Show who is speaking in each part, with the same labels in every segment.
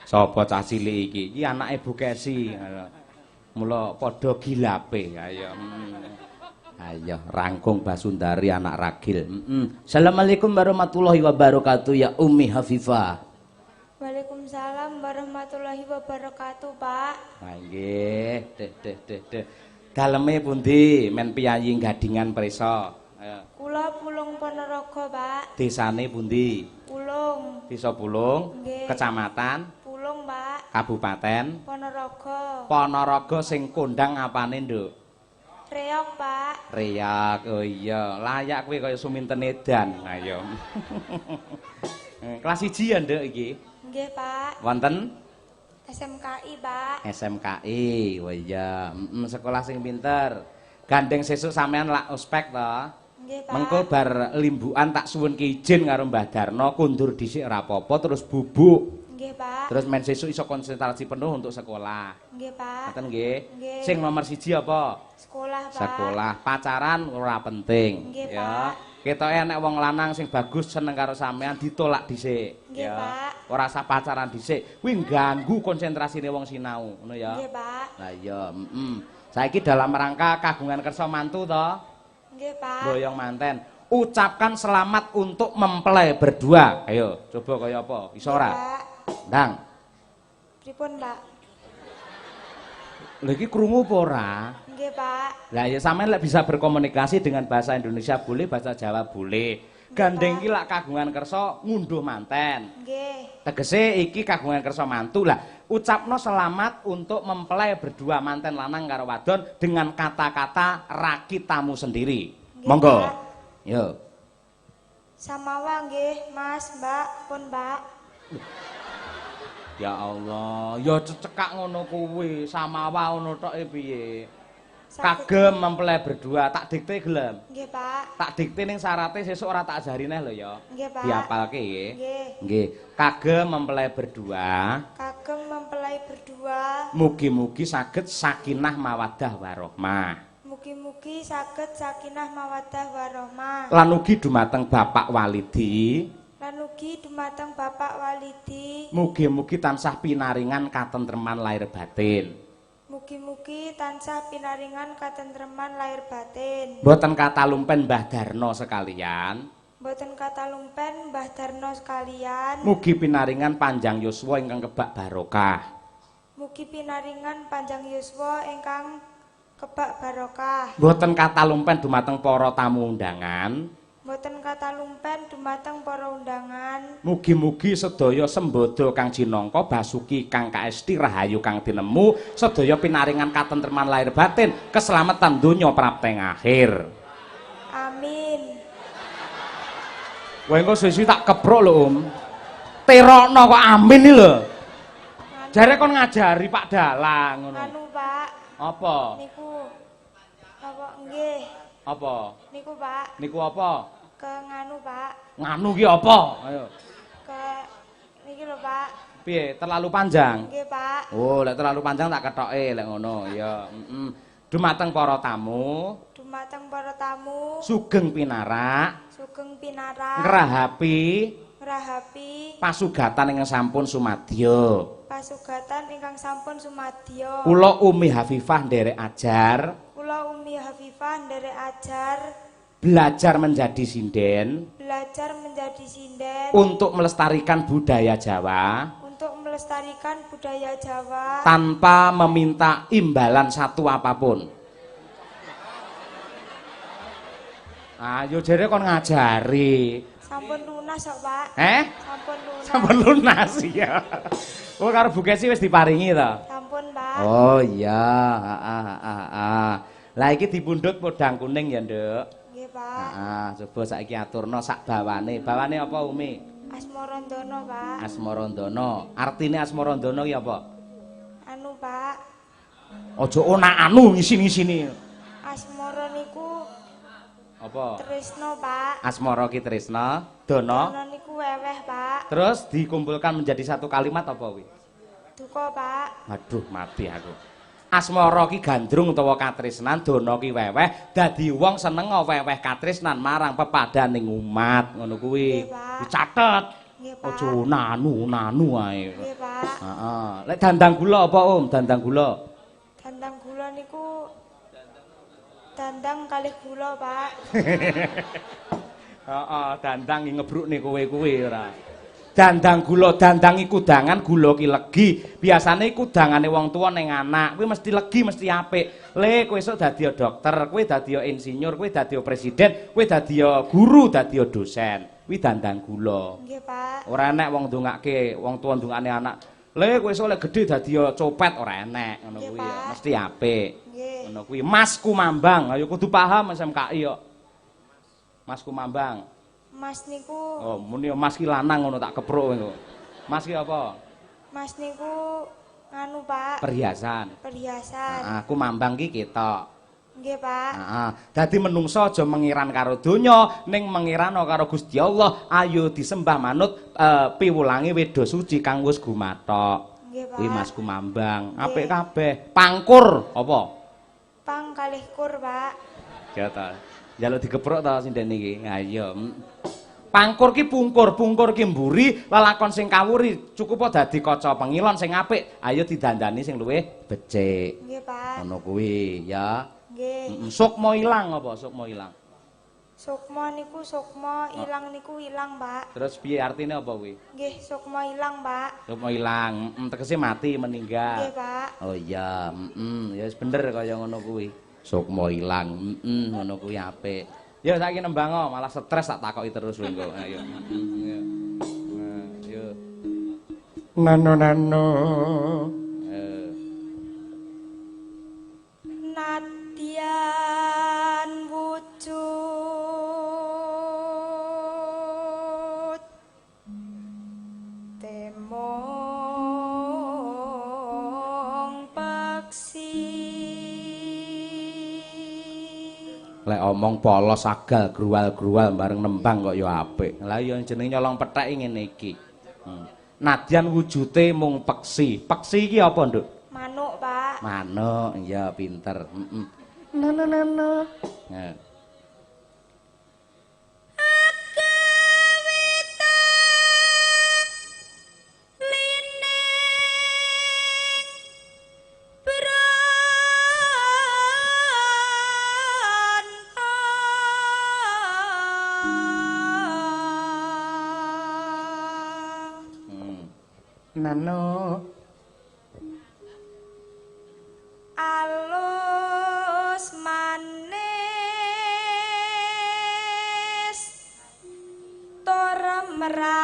Speaker 1: Sapa cah cilik iki? Iki anake Bu Kesi. Mula padha gilape. Ayo. Ayo rangkung Basundari anak ragil. Assalamualaikum warahmatullahi wabarakatuh ya Ummi Hafifah.
Speaker 2: Waalaikumsalam warahmatullahi wabarakatuh, Pak.
Speaker 1: Nah, nggih, deh. Daleme pundi? Men piyayi gadingan prisa. Ayo.
Speaker 2: Kula Pulung Ponorogo, Pak.
Speaker 1: Desane pundi?
Speaker 2: Pulung.
Speaker 1: Desa Pulung,
Speaker 2: Nggih.
Speaker 1: Kecamatan
Speaker 2: Pulung, Pak.
Speaker 1: Kabupaten
Speaker 2: Ponorogo.
Speaker 1: Ponorogo sing kondang apane, Nduk?
Speaker 2: Reog, Pak.
Speaker 1: Reyak. Oh iya, layak kowe kaya Suminten Edan. Ayo. Kelas 1 ya, Nduk iki?
Speaker 2: Nggih, Pak.
Speaker 1: Wonten
Speaker 2: SMKI, Pak.
Speaker 1: SMKI. Oh iya, sekolah sing pinter. Gandeng sesuk sampean lak ospek to.
Speaker 2: Nggih, Pak.
Speaker 1: Mengko bar limbukan tak suwunke izin karo Mbah Darno kundur dhisik ora apa-apa terus bubuk.
Speaker 2: Nggih, Pak.
Speaker 1: Terus men sesuk iso konsentrasi penuh untuk sekolah.
Speaker 2: Nggih, Pak.
Speaker 1: Ngoten nggih.
Speaker 2: Nggih.
Speaker 1: Sing nomor 1 apa?
Speaker 2: Sekolah, Pak.
Speaker 1: Sekolah. Pacaran ora penting.
Speaker 2: Nggih,
Speaker 1: Ya.
Speaker 2: Pak.
Speaker 1: Ketoke enek wong lanang sing bagus seneng karo sampean ditolak dhisik.
Speaker 2: Nggih, Pak.
Speaker 1: Ora usah pacaran dhisik. Kuwi ganggu konsentrasine wong sinau, ngono ya.
Speaker 2: Nggih, Pak.
Speaker 1: Lah iya, Saiki dalam rangka kagungan kersa mantu to.
Speaker 2: Nggih, Pak.
Speaker 1: Boyong manten. Ucapkan selamat untuk mempelai berdua. Ayo, coba kaya apa? Iso ora?
Speaker 2: Pak.
Speaker 1: Ndang.
Speaker 2: Pripun, Pak?
Speaker 1: Lha iki krungu apa ora?
Speaker 2: Nggih, Pak.
Speaker 1: Lah ya sampean lek bisa berkomunikasi dengan bahasa Indonesia boleh, bahasa Jawa boleh. Gandeng iki lak kagungan kersa ngunduh manten.
Speaker 2: Nggih.
Speaker 1: Tegese iki kagungan kersa mantu lah. Ucapno selamat untuk mempelai berdua manten lanang karo wadon dengan kata-kata rakitamu sendiri.
Speaker 2: Nggih,
Speaker 1: Monggo.
Speaker 2: Pak.
Speaker 1: Yo.
Speaker 2: Samawa nggih, Mas, Mbak, pun, Mbak.
Speaker 1: Ya Allah, ya cekak ngono kuwi, samawa ngono tok piye? Kagem mempelai berdua, tak dikte gelem.
Speaker 2: Nggih, Pak.
Speaker 1: Tak dikte ning syarate sesuk ora tak ajari neh lho ya.
Speaker 2: Nggih, Pak.
Speaker 1: Diapalke nggih.
Speaker 2: Nggih.
Speaker 1: Nggih, kagem mempelai berdua.
Speaker 2: Kagem mempelai berdua.
Speaker 1: Mugi-mugi saged sakinah mawaddah warahmah.
Speaker 2: Mugi-mugi saged sakinah mawaddah warahmah.
Speaker 1: Lan ugi dumateng Bapak Walidi.
Speaker 2: Lan ugi dumateng Bapak Walidi.
Speaker 1: Mugi-mugi tansah pinaringan katentreman lahir batin.
Speaker 2: Mugi-mugi tansah pinaringan katentreman lahir batin.
Speaker 1: Mboten katalumpen Mbah Darno sekalian.
Speaker 2: Mboten katalumpen Mbah Darno sekalian.
Speaker 1: Mugi pinaringan panjang yuswa ingkang kebak barokah.
Speaker 2: Mugi pinaringan panjang yuswa ingkang kebak barokah.
Speaker 1: Mboten katalumpen dumateng para tamu undangan.
Speaker 2: Mboten katalumpen dumateng para undangan.
Speaker 1: Mugi-mugi sedaya sembodo kang jinangka basuki kang kaesti rahayu kang tinemu sedaya pinaringan katentreman lahir batin keselamatan donya prapteng akhir.
Speaker 2: Amin.
Speaker 1: Kowe engko sesuk tak keprok lho, Terokno kok amin iki lho. Jare kon ngajari Pak Dalang ngono.
Speaker 2: Anu, Pak.
Speaker 1: Apa?
Speaker 2: Niku. Apa nggih?
Speaker 1: Apa?
Speaker 2: Niku, Pak.
Speaker 1: Niku apa?
Speaker 2: Ke nganu, Pak.
Speaker 1: Nganu ki apa? Ayo.
Speaker 2: Ke niki lho, Pak.
Speaker 1: Piye? Terlalu panjang?
Speaker 2: Nggih, Pak.
Speaker 1: Oh, lek terlalu panjang tak kethoke lek ngono. Ya, Dumateng para tamu,
Speaker 2: Dumateng para tamu,
Speaker 1: sugeng pinarak,
Speaker 2: sugeng pinarak,
Speaker 1: ngrahapi
Speaker 2: ngrahapi
Speaker 1: pasugatan ingkang sampun sumadya.
Speaker 2: pasugatan ingkang sampun sumadya.
Speaker 1: Kula Umi Hafifah nderek ajar,
Speaker 2: Kula Umi Hafifah nderek ajar
Speaker 1: belajar menjadi sinden
Speaker 2: belajar menjadi sinden
Speaker 1: untuk melestarikan budaya Jawa
Speaker 2: untuk melestarikan budaya Jawa
Speaker 1: tanpa meminta imbalan satu apapun. Ayo jare kon ngajari.
Speaker 2: sampun lunas kok, Pak. Sampun lunas.
Speaker 1: Sampun lunas ya. Oh karo Bu Kesi wis diparingi to.
Speaker 2: Sampun, Pak.
Speaker 1: Oh iya, Lah iki dipundhut podang kuning ya, Nduk.
Speaker 2: Nggih, Pak.
Speaker 1: Coba saiki aturno sak bawane. Bawane apa, Umi?
Speaker 2: Asmarandono, Pak.
Speaker 1: Asmarandono. Artine Asmarandono ki apa?
Speaker 2: Anu, Pak.
Speaker 1: Aja ana anu ngisi-ngisini.
Speaker 2: Asmara niku
Speaker 1: Apa?
Speaker 2: tresno, Pak.
Speaker 1: Asmara ki tresna, dono.
Speaker 2: Dono niku weweh, Pak.
Speaker 1: Terus dikumpulkan menjadi satu kalimat apa kuwi?
Speaker 2: Duka, Pak.
Speaker 1: Aduh, mati aku. Asmara ki gandrung utawa katresnan, dono ki weweh, dadi wong seneng weweh katresnan marang pepadaning umat, ngono kuwi.
Speaker 2: Nggih, Pak.
Speaker 1: Dicatet.
Speaker 2: Nggih, Pak.
Speaker 1: Aja nanu ae.
Speaker 2: Nggih, Pak.
Speaker 1: Heeh. Lek dandang gula apa, Om? Dandang gula.
Speaker 2: Dandang gula niku dandang kalih gula, Pak.
Speaker 1: Heeh, dandang ngebrukne kowe ora. Dandang gula, dandang iku kudangan, gula ki legi. Biasane iku kudangane wong tuwa ning anak. Kuwi mesti legi, mesti apik. Le kowe esuk dadi dokter, kowe dadi insinyur, kowe dadi presiden, kowe dadi guru, dadi dosen. Kuwi dandang gula.
Speaker 2: Nggih, Pak.
Speaker 1: Ora enek wong ndongake, wong tuwa ndongane anak. Le kowe esuk lek gedhe dadi copet ora enek, ngono
Speaker 2: Nggih,
Speaker 1: kuwi
Speaker 2: Pak.
Speaker 1: ya. Mesti apik.
Speaker 2: Nggih.
Speaker 1: Ngono kuwi Mas Kumambang. Ayo kudu paham SMKI yo. Mas Kumambang.
Speaker 2: Mas niku
Speaker 1: Oh, muni Mas ki lanang ngono tak kepruk kowe. Mas ki apa?
Speaker 2: Mas niku nganu, Pak.
Speaker 1: Perhiasan.
Speaker 2: Perhiasan.
Speaker 1: Heeh, Kumambang ki ketok.
Speaker 2: Nggih, Pak.
Speaker 1: Heeh. Dadi menungso aja mengiran karo donya, ning mengirano karo Gusti Allah. Ayo disembah manut piwulange weda suci kang wis gumathok.
Speaker 2: Nggih, Pak.
Speaker 1: Kuwi Mas Kumambang.
Speaker 2: Nggih.
Speaker 1: Apik kabeh. Pangkur apa?
Speaker 2: Pang kalih kur, Pak.
Speaker 1: Ya ta. Njaluk dikepruk ta sinden iki. Ayo. Pangkur ki pungkur ki mburi, lelakon sing kawuri cukup dadi kaca pengilon sing apik. Ayo didandani sing luwih becik.
Speaker 2: Nggih, Pak.
Speaker 1: Ngono kuwi ya.
Speaker 2: Nggih.
Speaker 1: Sukma ilang apa? Sukma ilang.
Speaker 2: Sukma niku sukma, ilang niku ilang, Pak.
Speaker 1: Terus piye artine apa kuwi?
Speaker 2: Nggih, sukma ilang, Pak.
Speaker 1: Sukma ilang, tegese mati meninggal.
Speaker 2: Nggih, Pak.
Speaker 1: Oh iya, ya wis bener kaya ngono kuwi. Sukma ilang, ngono kuwi apik. Ya saiki nembango, malah stres tak takoki terus kowe engko. Ayo. Ya. Nah, yo. Nano.
Speaker 2: Nadyan wujud temong peksi.
Speaker 1: Lek omong polos agal gruwal-gruwal bareng nembang kok ya apik. Lah ya jenenge nyolong pethek ngene iki. Nadyan wujute mung peksi. Peksi iki apa, Nduk?
Speaker 2: Manuk, Pak.
Speaker 1: Manuk, iya pinter. Nana. Nah. Nano.
Speaker 2: Alus manis tur merak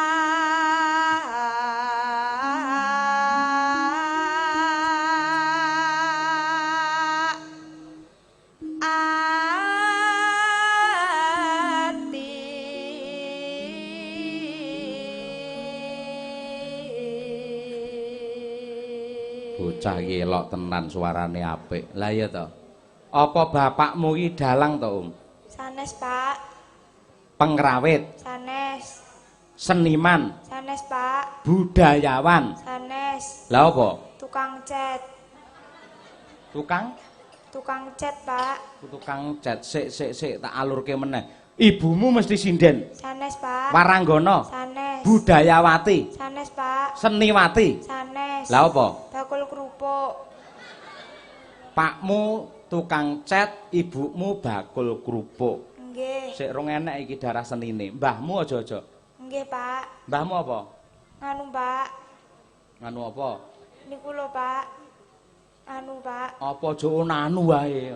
Speaker 1: Bocah iki elok tenan suarane apik. Lah iya to. Apa bapakmu iki dalang to, Om?
Speaker 2: sanes, Pak.
Speaker 1: Pengrawit,
Speaker 2: Sanes.
Speaker 1: seniman,
Speaker 2: Sanes, Pak.
Speaker 1: budayawan.
Speaker 2: Sanes.
Speaker 1: Lah apa?
Speaker 2: Tukang cat.
Speaker 1: Tukang
Speaker 2: Pak.
Speaker 1: tukang cat. Sik tak alurke meneh. Ibumu mesti sinden.
Speaker 2: Sanes, Pak.
Speaker 1: Waranggana,
Speaker 2: Sanes.
Speaker 1: budayawati,
Speaker 2: Sanes, Pak.
Speaker 1: seniwati.
Speaker 2: Sanes.
Speaker 1: Lah apa?
Speaker 2: Bakul kerupuk.
Speaker 1: Pakmu tukang cat, ibumu bakul kerupuk.
Speaker 2: Nggih.
Speaker 1: Sik rong enek iki darah senine. Mbahmu aja-aja.
Speaker 2: Nggih, Pak.
Speaker 1: Mbahmu apa?
Speaker 2: Nganu, Pak.
Speaker 1: Nganu apa?
Speaker 2: Niku lho, Pak. Anu, Pak.
Speaker 1: Apa aja anu wae.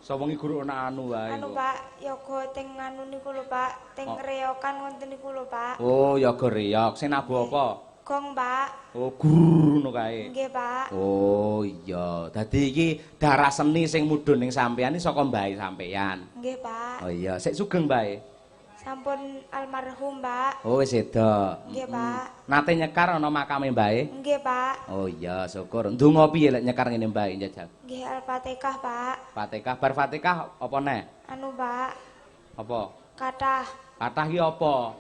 Speaker 1: Sawengi guru anu wae.
Speaker 2: Anu, Pak, yoga teng anu niku lho, Pak. Teng reokan wonten niku lho, Pak.
Speaker 1: Oh, yoga reok. Sing nabuh apa?
Speaker 2: Gong, Pak.
Speaker 1: Oh, guru ngono kae.
Speaker 2: Nggih, Pak.
Speaker 1: Oh, iya. Dadi iki darah seni sing mudhun ning sampeyan iki saka mbahe sampeyan.
Speaker 2: Nggih, Pak.
Speaker 1: Oh iya, sik sugeng mbahe.
Speaker 2: Sampun almarhum, Pak.
Speaker 1: Oh, wis seda.
Speaker 2: Nggih, Pak.
Speaker 1: Nate nyekar ana makame mbahe?
Speaker 2: Nggih, Pak.
Speaker 1: Oh iya, syukur. Ndonga piye lek nyekar ngene mbahe njajal?
Speaker 2: Nggih, Al-Fatihah, Pak.
Speaker 1: Fatihah, bar Fatihah apa neh?
Speaker 2: Anu, Pak.
Speaker 1: Apa?
Speaker 2: Kathah.
Speaker 1: Kathah ki apa?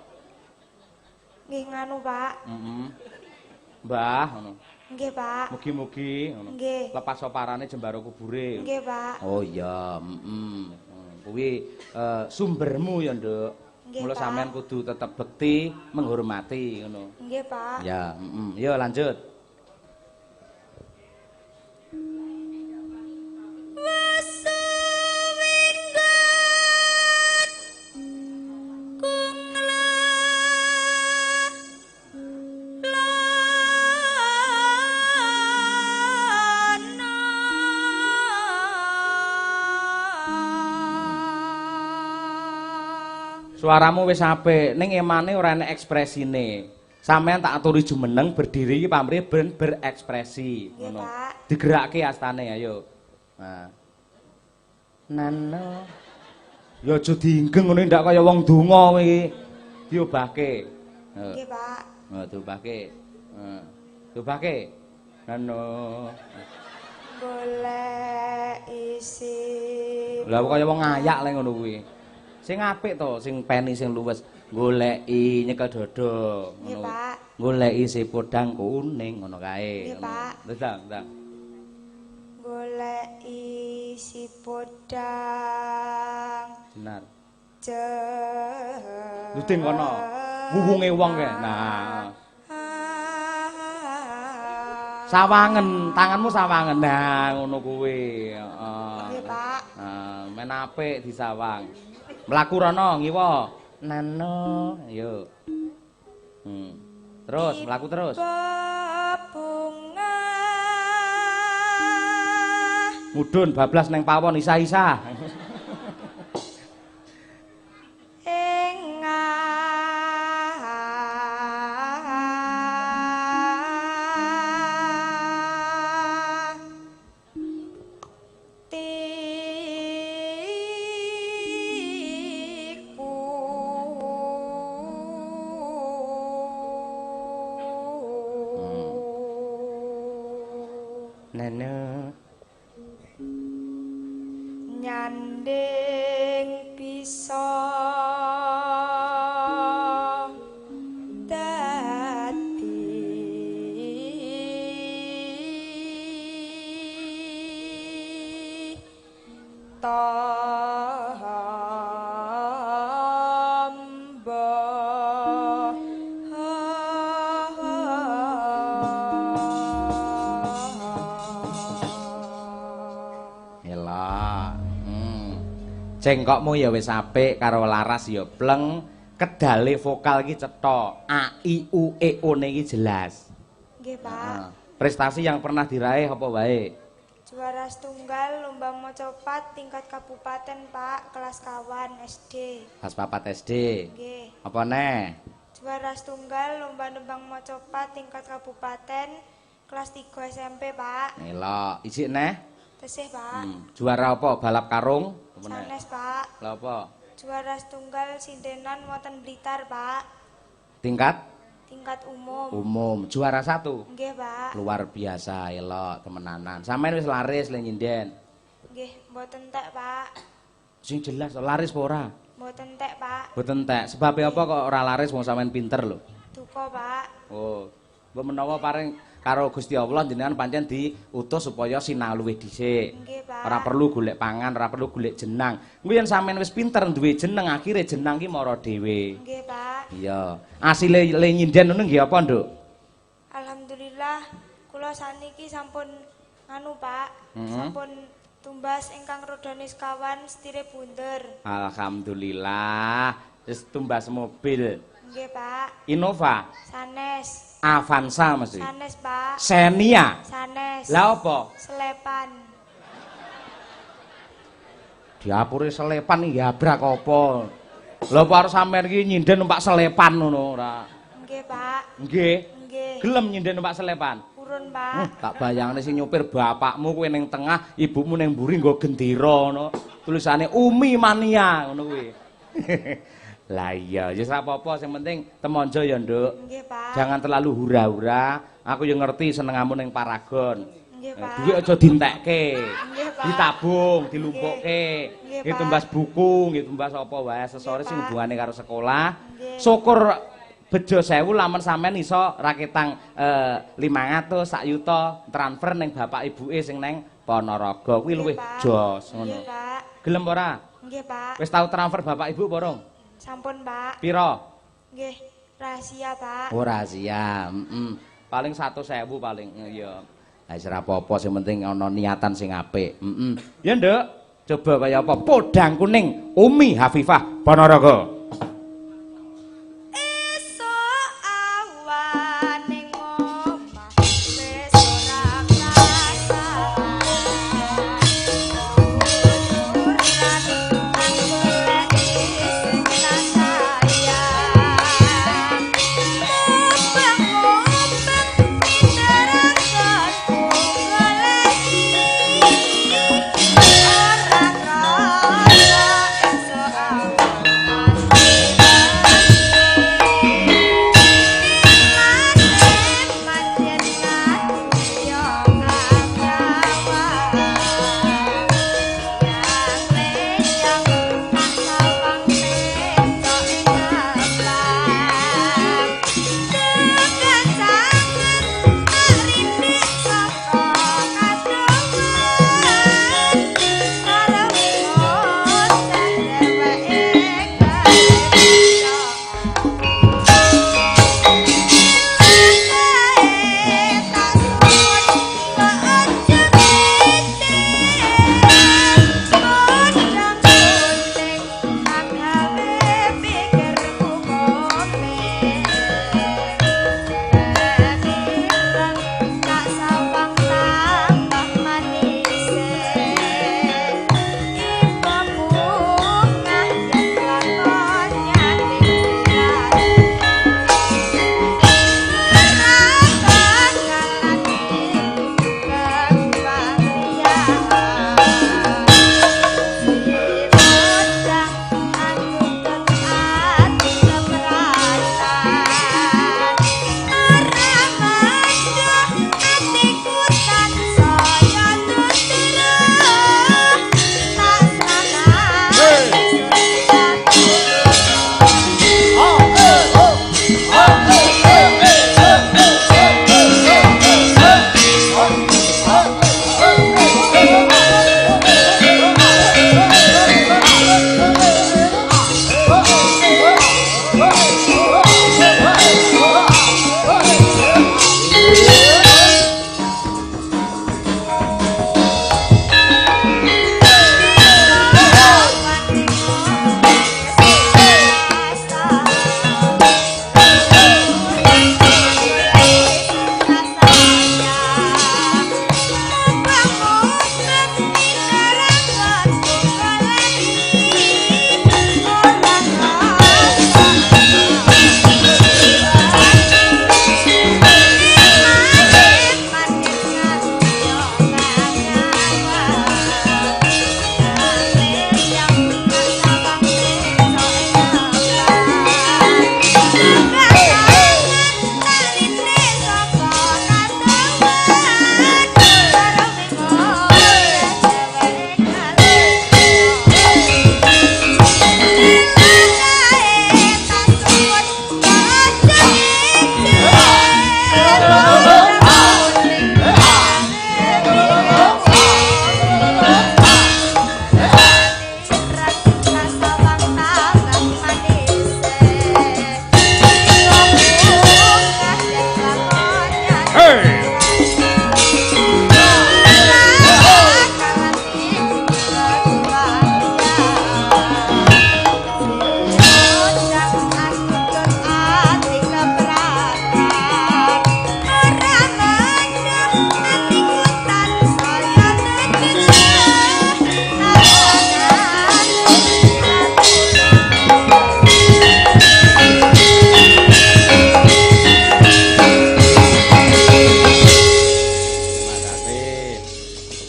Speaker 2: Nggih nganu, Pak.
Speaker 1: Mbah ngono.
Speaker 2: Nggih, Pak.
Speaker 1: Mugi-mugi ngono.
Speaker 2: Nggih.
Speaker 1: Lepas soparane jembaro kubure.
Speaker 2: Nggih, Pak.
Speaker 1: Oh iya, Kuwi sumbermu ya, Nduk.
Speaker 2: Nggih,
Speaker 1: Mula
Speaker 2: Pak.
Speaker 1: sampean kudu tetep bekti, menghormati ngono.
Speaker 2: Nggih, Pak.
Speaker 1: Ya, Yo lanjut. Suaramu wis apik, ning emane ora enek ekspresine. Sampeyan tak aturi jumeneng berdiri iki pamrih berekspresi
Speaker 2: Nggih,
Speaker 1: ngono.
Speaker 2: Pak.
Speaker 1: Digerakke astane ayo. Nah. Nano. Ya aja diinggeng ngene ndak kaya wong donga kowe iki. Diobahke.
Speaker 2: Nggih, Pak.
Speaker 1: Diobahke. Diobahke. Nano.
Speaker 2: Golek isi.
Speaker 1: Lah kaya wong ayak le ngono kuwi. Sing apik to, sing peni sing luwes, goleki nyekel dodo
Speaker 2: Nggih,
Speaker 1: ngono.
Speaker 2: Pak.
Speaker 1: Goleki sipodang kuning ngono kae.
Speaker 2: Nggih, Pak.
Speaker 1: Ndang.
Speaker 2: Golek isi podang.
Speaker 1: Benar.
Speaker 2: Luding
Speaker 1: kono. Wuwunge wong kae. Nah. Sawangen, tanganmu sawangen. Nah, ngono kuwi. Heeh.
Speaker 2: Nggih, Pak.
Speaker 1: Men apik disawang. Mlaku rono ngiwa. Nano, yo. Terus, mlaku terus.
Speaker 2: Bunga
Speaker 1: Mudhun bablas neng pawon isa-isa. Nana
Speaker 2: nyanding bisa dadi
Speaker 1: Cengkokmu ya wis apik karo laras ya pleng, kedale vokal iki cetha, a i u e o ne iki jelas.
Speaker 2: Nggih, Pak.
Speaker 1: Prestasi yang pernah diraih apa wae?
Speaker 2: Juara setunggal lomba mocopat tingkat kabupaten, Pak, kelas kawan SD.
Speaker 1: Pas papat SD.
Speaker 2: Nggih.
Speaker 1: Apa neh?
Speaker 2: Juara setunggal lomba nembang mocopat tingkat kabupaten kelas 3 SMP, Pak.
Speaker 1: Elok, isik neh?
Speaker 2: Tesih, Pak.
Speaker 1: Juara apa? Balap karung? Apa neh?
Speaker 2: Sanes, Pak.
Speaker 1: Lah apa?
Speaker 2: Juara setunggal sindenan wonten Blitar, Pak.
Speaker 1: Tingkat
Speaker 2: umum.
Speaker 1: Umum. Juara 1.
Speaker 2: Nggih, Pak.
Speaker 1: Luar biasa, elok temenanan. Sampeyan wis laris le nyinden.
Speaker 2: Nggih, mboten entek, Pak.
Speaker 1: Sing jelas laris apa ora?
Speaker 2: Mboten entek, Pak.
Speaker 1: Mboten entek. Sebab apa kok ora laris wong sampean pinter lho.
Speaker 2: Duka, Pak.
Speaker 1: Oh. Mbok menawa paring karo Gusti Allah jenengan pancen diutus supaya sinau luwih dhisik.
Speaker 2: Nggih, Pak.
Speaker 1: Ora perlu golek pangan, ora perlu golek jenang. Kuwi yen sampean wis pinter duwe jeneng, akhire jenang ki mara dhewe.
Speaker 2: Nggih, Pak.
Speaker 1: Iya. Asile le nyinden ngono nggih apa, Nduk?
Speaker 2: Alhamdulillah kula saniki sampun anu, Pak. Sampun tumbas ingkang rodane sekawan setire bunder.
Speaker 1: Alhamdulillah. Wis tumbas mobil.
Speaker 2: Nggih, Pak.
Speaker 1: Innova,
Speaker 2: Sanes.
Speaker 1: Avanza mesti.
Speaker 2: Sanes, Pak.
Speaker 1: Xenia.
Speaker 2: Sanes.
Speaker 1: Lah apa?
Speaker 2: Selepan.
Speaker 1: Diapure selepan yabrak apa? Lha apa arep sampean iki nyinden numpak selepan ngono ora?
Speaker 2: Nggih, Pak.
Speaker 1: Nggih.
Speaker 2: Nggih.
Speaker 1: Gelem nyinden numpak selepan.
Speaker 2: Purun, Pak.
Speaker 1: Tak bayangne sing nyupir bapakmu kowe ning tengah, ibumu ning mburi nggo gendera ngono. Tulisane Umi Mania ngono kuwi. Lah iya, ya ora apa-apa, sing penting temonjo ya, Nduk.
Speaker 2: Nggih, Pak.
Speaker 1: Jangan terlalu hura-hura. Aku yo ngerti senengamu ning paragon.
Speaker 2: Nggih, Pak.
Speaker 1: Duit aja dientekke.
Speaker 2: Nggih, Pak.
Speaker 1: Ditabung, dilumpukke.
Speaker 2: Nggih,
Speaker 1: Nggih
Speaker 2: Pak.
Speaker 1: tumbas buku, nggih tumbas apa wae aksesoris sing
Speaker 2: Pak.
Speaker 1: hubungane karo sekolah.
Speaker 2: Nggih.
Speaker 1: Syukur bejo 1000 lamun sampean iso raketang 500 sak yuta transfer ning bapak ibuke sing neng Ponorogo. Kuwi luwih
Speaker 2: Nggih, Pak.
Speaker 1: jos ngono.
Speaker 2: Nggih, Pak.
Speaker 1: Gelem ora?
Speaker 2: Nggih, Pak.
Speaker 1: Wis tau transfer bapak ibu apa urung?
Speaker 2: Sampun, Pak.
Speaker 1: Pira?
Speaker 2: Nggih, rahasia, Pak.
Speaker 1: Oh, rahasia. Paling 100.000 paling. Ya. Lah wis ora apa-apa, sing penting ana niatan sing apik. Ya, Nduk. Coba kaya apa? Podang kuning Umi Hafifah Ponorogo.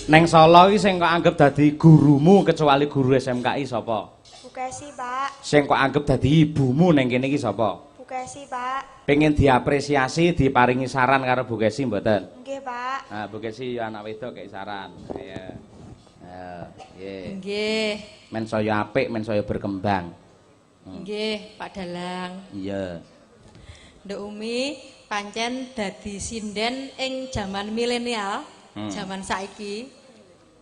Speaker 1: Neng Solo iki sing kok anggap dadi gurumu kecuali guru SMKI sapa?
Speaker 2: Bu Kesi, Pak.
Speaker 1: Sing kok anggap dadi ibumu neng kene iki sapa?
Speaker 2: Bu Kesi, Pak.
Speaker 1: Pengen diapresiasi, diparingi saran karo Bu Kesi mboten?
Speaker 2: Nggih, Pak.
Speaker 1: Nah, Bu Kesi ya anak wedok kek saran. Ya. Nggih.
Speaker 3: Nggih.
Speaker 1: Men saya apik, men saya berkembang.
Speaker 3: Nggih, Pak Dalang.
Speaker 1: Iya.
Speaker 3: Nduk Umi pancen dadi sinden ing jaman milenial, jaman saiki.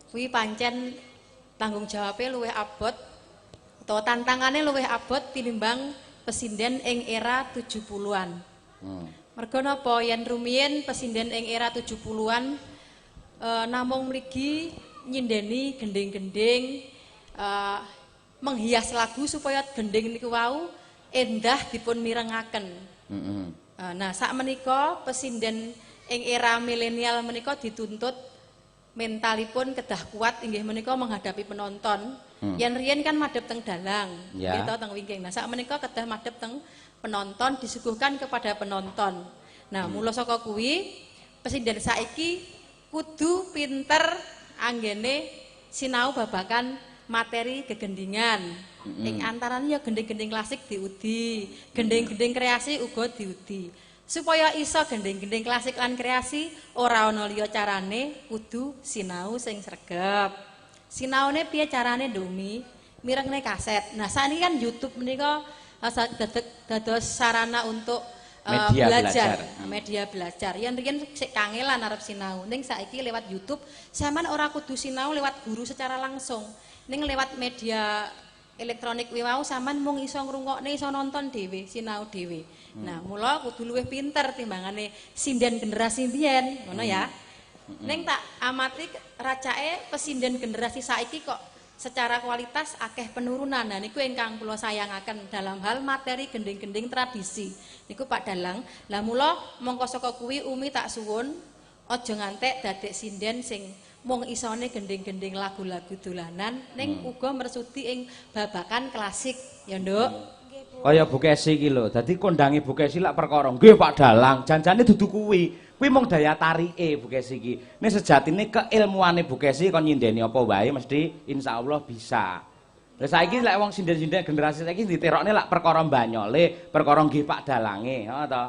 Speaker 3: Kuwi pancen tanggung jawabnya luwih abot utawa tantangannya luwih abot tinimbang pesinden ing era 70-an. Mergo napa yen rumiyin pesinden ing era 70-an namung mrigi nyindeni gending-gending menghias lagu supaya gending niku wau endah dipun mirengaken. Nah, sakmenika pesinden ing era milenial menika dituntut mentalipun kedah kuat inggih menika menghadapi penonton. Yen riyen kan madhep teng dalang, nggih teng wingking. Nah, sakmenika kedah madhep teng penonton disuguhkan kepada penonton. Nah, mula saka kuwi pesinden saiki kudu pinter anggene sinau babakan materi gegendingan. Ing antarane ya gending-gending klasik diudi, gending-gending kreasi uga diudi. Supaya iso gending-gending klasik lan kreasi ora ana liya carane kudu sinau sing sregep. Sinaune piye carane Ndumi? Mirengne kaset. Nah, sakniki kan YouTube menika dados sarana untuk media belajar. Yen riyen sik kangelan arep sinau, ning saiki lewat YouTube sampean ora kudu sinau lewat guru secara langsung. Ning lewat media elektronik kuwi wau sampean mung iso ngrungokne, iso nonton dhewe, sinau dhewe. Nah, mula kudu luwih pinter timbangane sinden generasi biyen, ngono ya. Ning tak amati racake pesinden generasi saiki kok secara kualitas akeh penurunan. Nah, niku ingkang kula sayangaken dalam hal materi gending-gending tradisi. Niku Pak Dalang. Lah mula mongko saka kuwi Umi tak suwun aja ngantek dadek sinden sing mung isone gending-gending lagu-lagu dolanan ning uga mersudi ing babakan klasik ya Nduk.
Speaker 1: Kaya Bu Kesi iki lho. Dadi kondangi Bu Kesi lak perkara nggih Pak Dalang, janjane dudu kuwi. Kuwi mung daya tarike Bu Kesi iki. Nek sejatine keilmuane Bu Kesi kon nyindeni apa wae mesti insyaallah bisa. Lah saiki lek wong sinden-sinden generasi saiki diterokne lak perkara banyole, perkara nggih Pak Dalange, heeh to.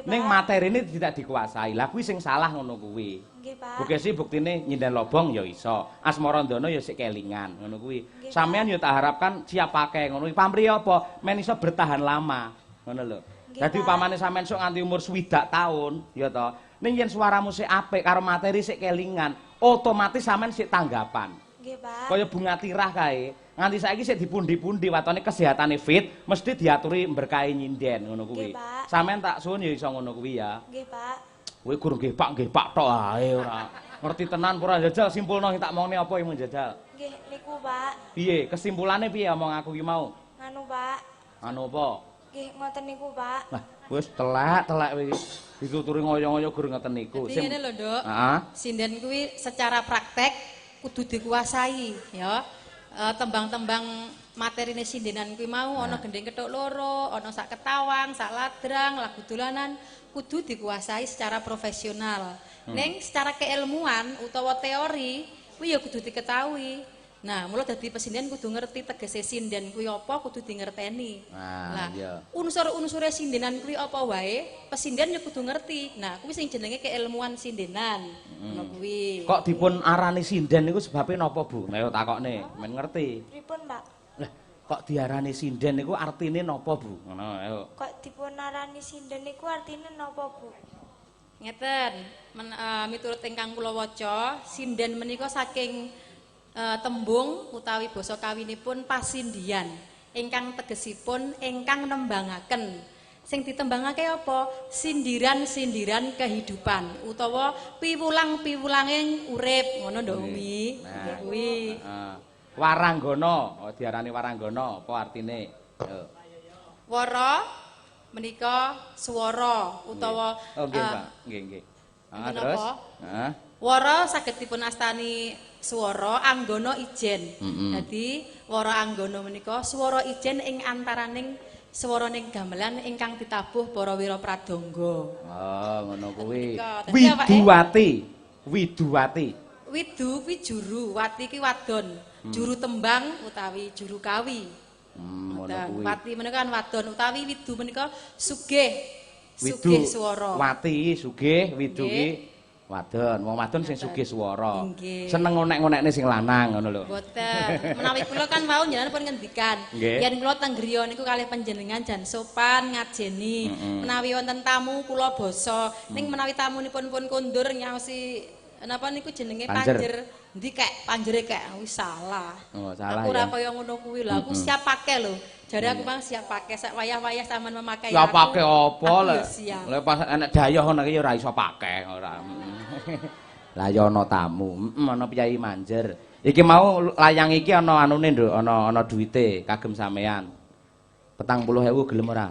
Speaker 1: Ning materine tidak dikuasai. Lah kuwi sing salah ngono kuwi.
Speaker 2: Nggih, Pak.
Speaker 1: Bu Kesi buktine nyinden lobong ya iso. Asmarandana ya sik kelingan ngono kuwi. Sampeyan ya tak harapkan siap pakai ngono kuwi. Pamrih apa? Men iso bertahan lama. Ngono lho. Dadi upamane sampeyan sok nganti umur 60 tahun, ya to. Ning yen suaramu sik apik karo materi sik kelingan, otomatis sampeyan sik tanggapan.
Speaker 2: Nggih, Pak.
Speaker 1: Kaya bunga tirah kae, nganti saiki sik dipundi-pundi watone kesehatane fit, mesti diaturi berkahi nyinden ngono kuwi. Sampeyan tak suwun ya iso ngono kuwi ya.
Speaker 2: Nggih, Pak.
Speaker 1: Kowe guru nggih Pak tok ae ora. Ngerti tenan ora jajal simpulno tak mongne apa yang jajal.
Speaker 2: Nggih, niku, Pak.
Speaker 1: Piye? Kesimpulane piye omong aku ki mau?
Speaker 2: Nganu, Pak.
Speaker 1: Anu apa?
Speaker 2: Nggih, ngoten niku, Pak.
Speaker 1: Lah, wis telek kowe iki. Dituturi ngoyo-ngoyo guru ngoten niku.
Speaker 3: Dadi ngene lho, Nduk.
Speaker 1: Heeh.
Speaker 3: Sinden kuwi secara praktek kudu dikuasai ya. Tembang-tembang materine sindenan kuwi mau ana gending kethuk loro, ana sak ketawang, sak ladrang, lagu dolanan kudu dikuasai secara profesional. Ning secara keilmuan utawa teori kuwi ya kudu diketahui. Nah, mula dadi pesinden kudu ngerti tegese sinden kuwi apa kudu dingerteni. Nah,
Speaker 1: iya.
Speaker 3: Unsur-unsure sindenan kuwi apa wae, pesinden ya kudu ngerti. Nah, kuwi sing jenenge keilmuan sindenan. Ngono kuwi.
Speaker 1: Kok dipun arani sinden niku sebabe napa, Bu? Ayo takokne, men ngerti.
Speaker 2: Pripun, Pak?
Speaker 1: Lah, kok diarani sinden niku artine napa, Bu? Ngono, ayo.
Speaker 2: Kok dipunarani sinden niku artine napa, Bu?
Speaker 3: Ngeten, miturut ingkang kula waca, sinden menika saking tembung utawi basa kawinipun pasindian ingkang tegesipun ingkang nembangaken. Sing ditembangake apa? Sindiran-sindiran kehidupan utawa piwulang-piwulanging urip ngono Nduk Umi. Kuwi.
Speaker 1: Waranggana, diarani waranggana apa artine?
Speaker 3: Wara menika swara utawa
Speaker 1: nggih, Pak. Nggih. Terus? Heeh.
Speaker 3: Wara saged dipun astani swara anggana ijen. Dadi wara anggana menika swara ijen ing antaraning swaraning gamelan ingkang ditabuh para wira pradangga.
Speaker 1: Oh, ngono kuwi.
Speaker 3: Widuwati.
Speaker 1: Widuwati.
Speaker 3: Widu kuwi juru, wati ki wadon. Juru tembang utawi juru kawi.
Speaker 1: Ngono kuwi.
Speaker 3: Wati menika kan wadon utawi widu menika sugih. Sugih swara.
Speaker 1: Wati sugih, widu ki wadon. Wong wadon sing sugih swara. Seneng ngonek-ngonekne sing lanang ngono lho.
Speaker 3: Mboten. Menawi kula kan mau njenengan pun ngendikan, yen kula teng griya niku kalih panjenengan jan sopan ngajeni. Menawi wonten tamu kula basa, ning menawi tamunipun pun kondur nyaosi Napa niku jenenge
Speaker 1: Panjer.
Speaker 3: panjer. Ndi kek panjere kek wis salah.
Speaker 1: Oh, salah
Speaker 3: aku ora
Speaker 1: ya.
Speaker 3: kaya ngono kuwi lho. Aku siap pakai lho. Jare aku Bang siap pakai sak wayah-wayah sampean memakai
Speaker 1: Ya
Speaker 3: aku.
Speaker 1: pakai apa
Speaker 3: Aku
Speaker 1: lek?
Speaker 3: ya siap.
Speaker 1: Lek pas enek dayoh ngono iki ora iso pakai ora. Lah ya ana tamu, ana piyai manjer. Iki mau layang iki ana anune nduk, ana duwite kagem sampean. 40.000 gelem ora?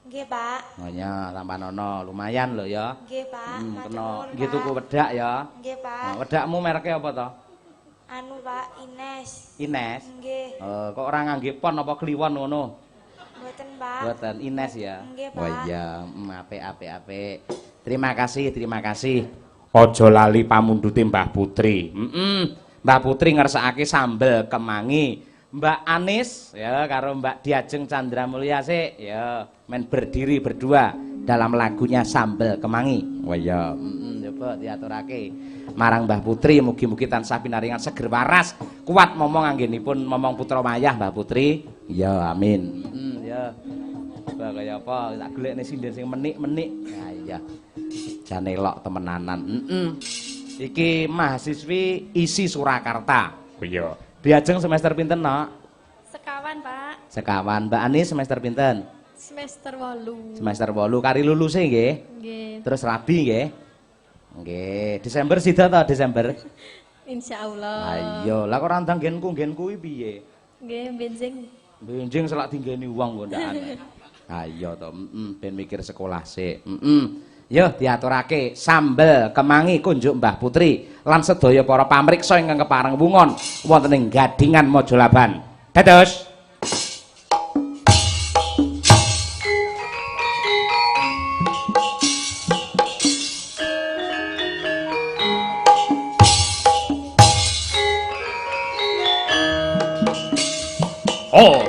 Speaker 2: Nggih, Pak.
Speaker 1: Oh ya, tampan ana, lumayan lho ya.
Speaker 2: Nggih, Pak. Matur
Speaker 1: Kena
Speaker 2: nuwun,
Speaker 1: nggih
Speaker 2: Pak.
Speaker 1: tuku wedak ya.
Speaker 2: Nggih, Pak.
Speaker 1: Nah, wedakmu mereknya apa to?
Speaker 2: Anu, Pak, Ines.
Speaker 1: Ines.
Speaker 2: Nggih.
Speaker 1: Kok ora ngangge pon apa kliwon ngono?
Speaker 2: Mboten, Pak.
Speaker 1: Buatan Ines ya.
Speaker 2: Nggih, Pak.
Speaker 1: Oh iya, apik. Terima kasih. Aja lali pamundhute Mbah Putri. Mbah Putri ngersakake sambel kemangi. Mbak Anis ya karo Mbak Diajeng Chandra Mulya sik ya main berdiri berdua dalam lagunya Sambel Kemangi. Wah ya, coba diaturake marang Mbah Putri mugi-mugi tansah pinaringan seger waras, kuat momong anggenipun momong putra mayah Mbah Putri. Ya amin. Ya. Coba kaya apa tak golekne sinden sing menik-menik. Ya iya. Jan elok temenanan. Iki mahasiswi isi Surakarta. Oh iya. Diajeng semester pinten, Nok?
Speaker 3: Sekawan, Pak.
Speaker 1: Sekawan. Mbak Anis semester pinten?
Speaker 3: Semester 8.
Speaker 1: Semester 8. Kari luluse nggih?
Speaker 3: Nggih.
Speaker 1: Terus rabi nggih? Nggih. Desember sida ta Desember?
Speaker 3: Insyaallah.
Speaker 1: Ayo, lah kok ora ndang nggenku kuwi piye?
Speaker 3: Nggih, benjing.
Speaker 1: Benjing selak dinggeni wong kok ndak aneh. Ayo to, ben mikir sekolah sik. Yo diaturake Sambel Kemangi kunjuk Mbah Putri lan sedaya para pamriksa ingkang kepareng wungon wonten ing Gadingan Mojolaban. Dados Oh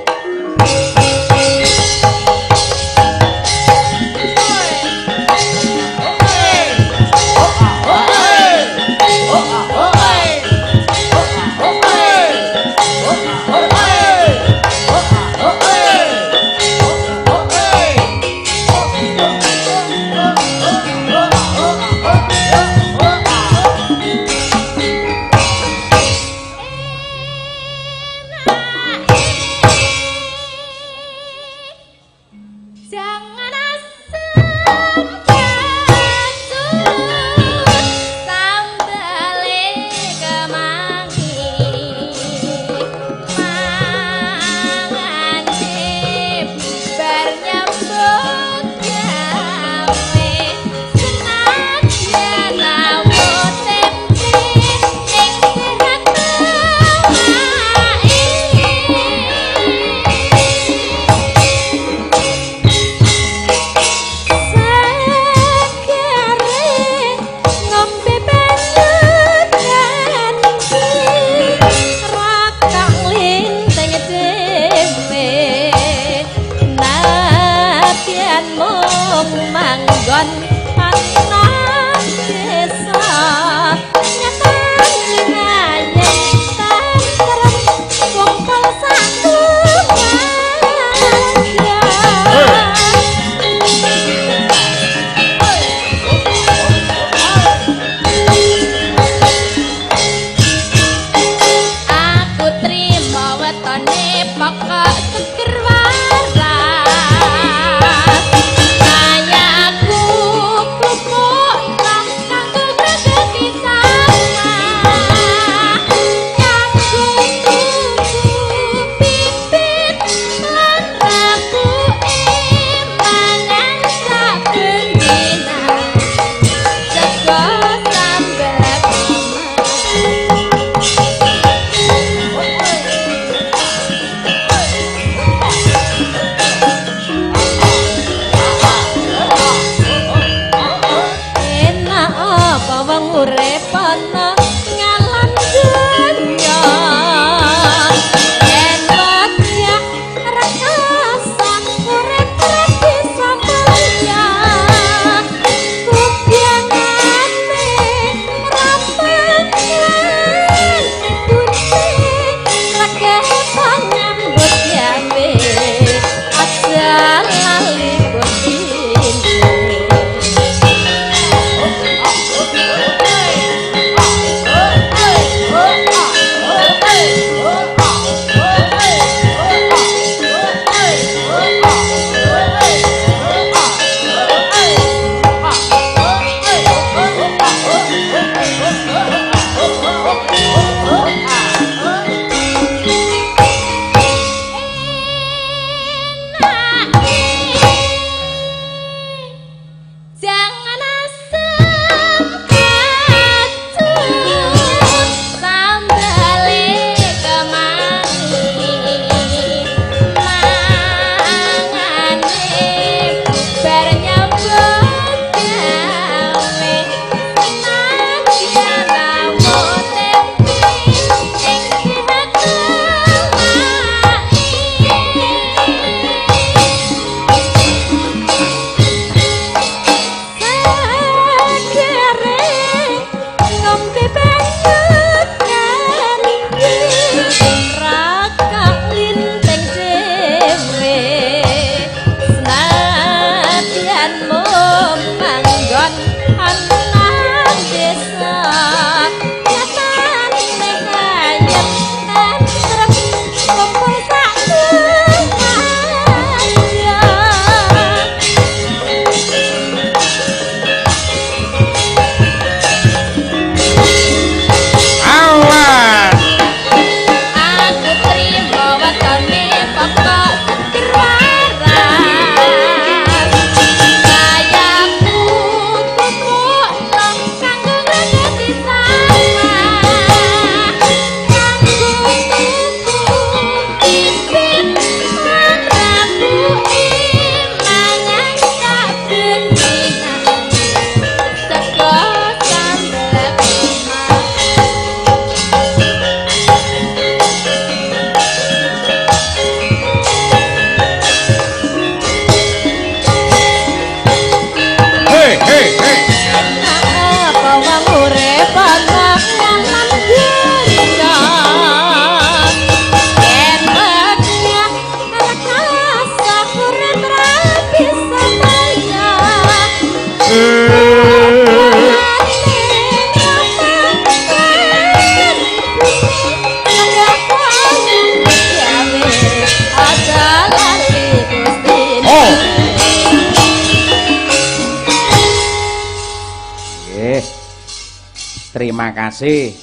Speaker 1: Terima kasih.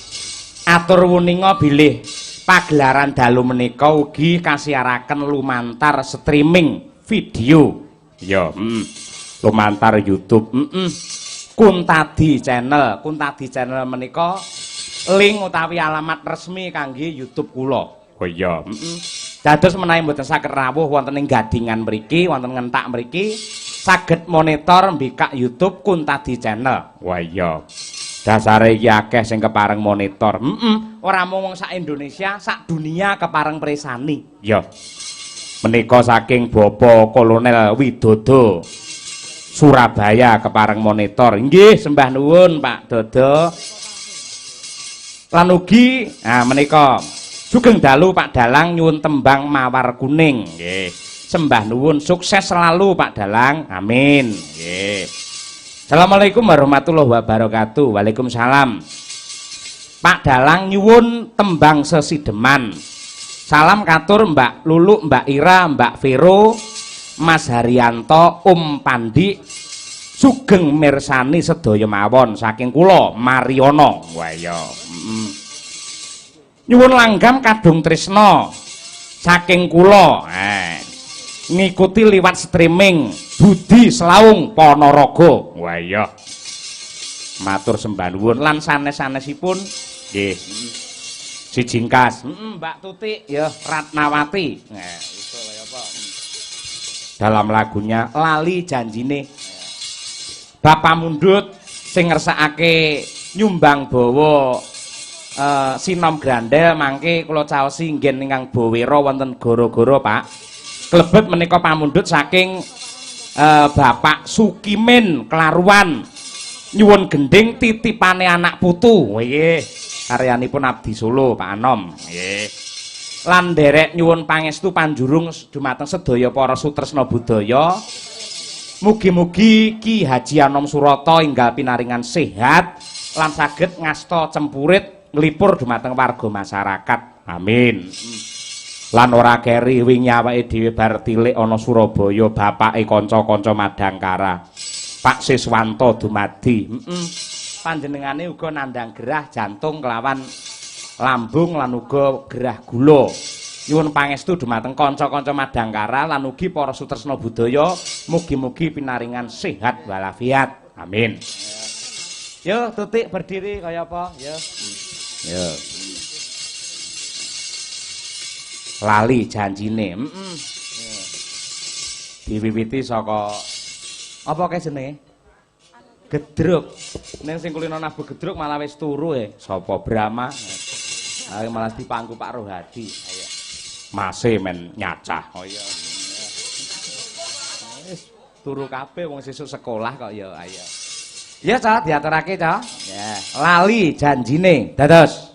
Speaker 1: Atur wuninga bilih pagelaran dalu menika ugi kasiaraken lumantar streaming video. Ya, lumantar YouTube. Kuntadi channel. Kuntadi channel menika link utawi alamat resmi kangge YouTube kula. Oh iya, dados menawi mboten saged rawuh wonten ing Gadingan mriki, wonten ngentak mriki, saged monitor mbikak YouTube Kuntadi channel. Wah iya. Dasare iki akeh sing kepareng monitor. Ora mung wong sak Indonesia, sak dunia kepareng presani. Ya. Menika saking Bapak Kolonel Widodo Surabaya kepareng monitor. Nggih, sembah nuwun Pak Dodo. Lan ugi menika sugeng dalu Pak Dalang nyuwun tembang Mawar Kuning. Nggih. Sembah nuwun sukses selalu Pak Dalang. Amin. Nggih. Assalamualaikum warahmatullahi wabarakatuh. Waalaikumsalam. Pak Dalang nyuwun tembang Sesideman. Salam katur Mbak Lulu, Mbak Ira, Mbak Vero, Mas Haryanto, Pandi, sugeng mirsani sedaya mawon saking kula Mariono. Wah iya. Nyuwun langgam kadung tresna saking kula. Ngikuti liwat streaming Budi Selaung Ponorogo. Wah iya. Matur sembah nuwun lan sanes-sanesipun nggih. Sijingkas. Mbak Tutik ya Ratnawati. Nah, iso kaya apa? Dalam lagunya Lali Janjine. Bapak Mundut sing ngersakake nyumbang bawa sinom grandel mangke kula caosi nggih ingkang Bowera wonten Goro-Goro Pak. Klebet menika pamundhut saking Bapak Sukimin Kelaruan nyuwun gending titipane anak putu. Nggih, karyanipun Abdi Solo Pak Anom. Nggih. Lan nderek nyuwun pangestu panjurung dumateng sedaya para sutresna budaya. Mugi-mugi Ki Haji Anom Surata enggal pinaringan sehat lan saged ngasta cempurit nglipur dumateng warga masyarakat. Amin. Lan ora keri wingi awake dhewe bar tilik ana Surabaya bapake kanca-kanca Madangkara Pak Siswanto dumadi. Panjenengane uga nandhang gerah jantung kelawan lambung lan uga gerah gula. Nyuwun pangestu dumateng kanca-kanca Madangkara lan ugi para sutresna budaya mugi-mugi pinaringan sehat walafiat. Amin. Yo Tutik berdiri kaya apa? Yo. Yo. Lali janjine. Diwiwiti saka apa kae jenenge? Gedruk. Ning sing kulino nabu gedruk malah wis turu sapa Brahma. Ayo malah dipangku Pak Rohadi. Ayo. Mase men nyacah. Oh iya. Wis turu kabeh wong sesuk sekolah kok ya ayo. Ya Cak diaturake Cak. Ya, lali janjine. Dados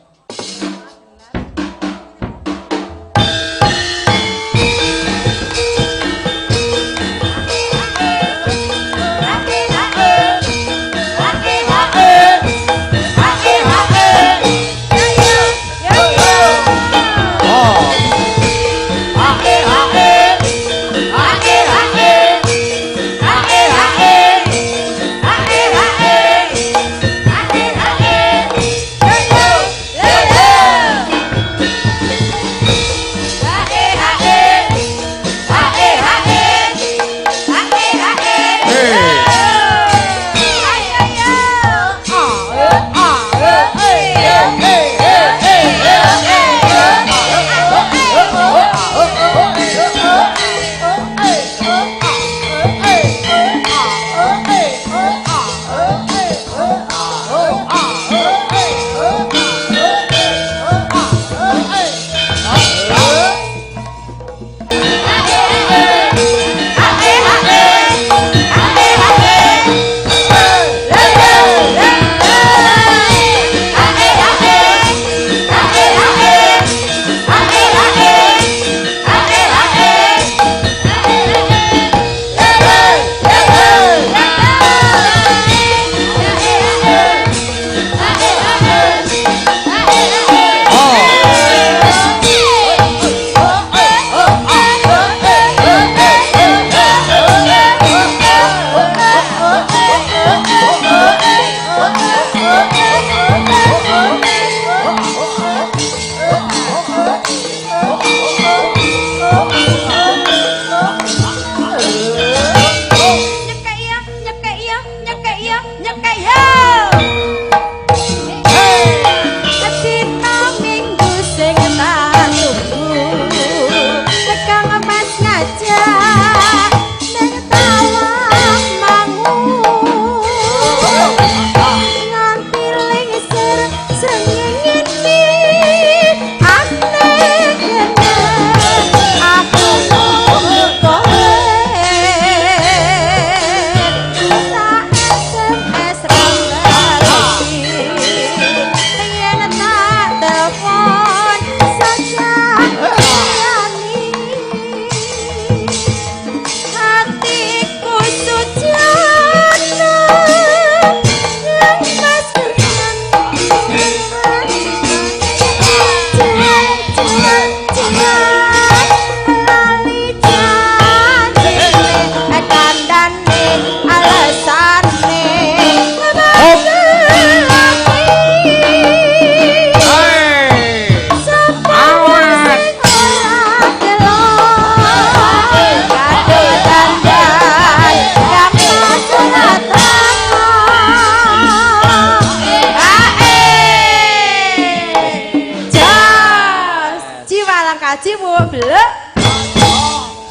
Speaker 3: kaji bu belek.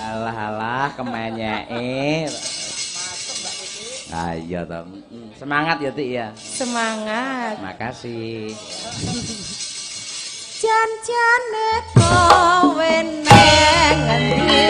Speaker 1: Alah kemenyeke. Ayo toh. Semangat ya Tik ya.
Speaker 3: Semangat.
Speaker 1: Makasih.
Speaker 3: Jan-jane kowe nang ngendi